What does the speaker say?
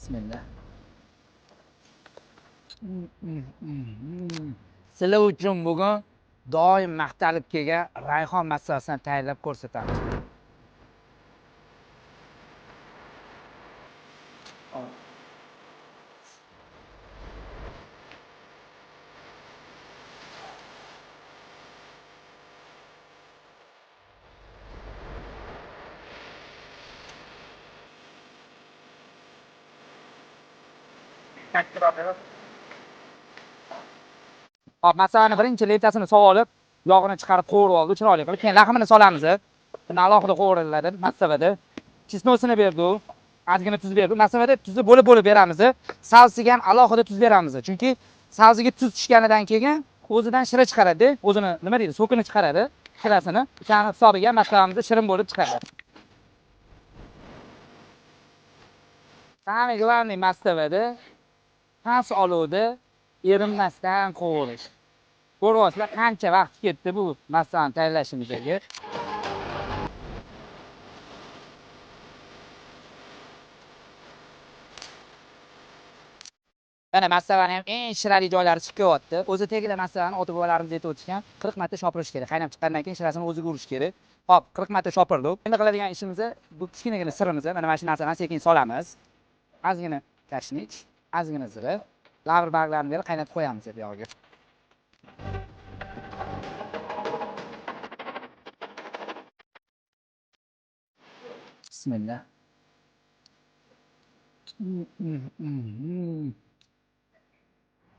Bismillah. Sizlar uchun bugun doim maqtalib kelgan rayhon masalasini tayyorlab ko'rsatamiz. Hop, masalani birinchi letasini sog'olib, yog'ini chiqarib qovurib oldi, chiroyli qilib. Keyin lahmini solamiz. Buni alohida qovuriladi masavada. Chesnosini berdi, ozgina tuz berdi. Masavada tuzni bo'lib beramiz. Salsiga ham alohida tuz beramiz. Chunki salsiga tuz tushganidan keyin o'zidan shira chiqaradi. O'zini nima deydi? So'kini chiqaradi, shirasini. O'shaning hisobiga masavamiz shirin bo'lib chiqadi. Samый главный masavada past olovda erinmasdan qovurish. Ko'ryapsizlar qancha vaqt ketdi bu masalani tayyorlashimizga. Mana masalani ham eng shirali joylari chiqib kelyapti. O'zi tagida masalani ota-bobolarimiz aytib o'tgan 40 marta shopirish kerak. Qaynab chiqqandan keyin shirasini o'ziga urish kerak. Hop, 40 marta shopirdik. Endi qiladigan ishimiz bu kichkinagina sirimiz. Mana shu narsani sekin solamiz. Ozgina kashnich, ozgina zira, lavr barglarini berib qaynatib qo'yamiz bu yog'iga. Bismillah.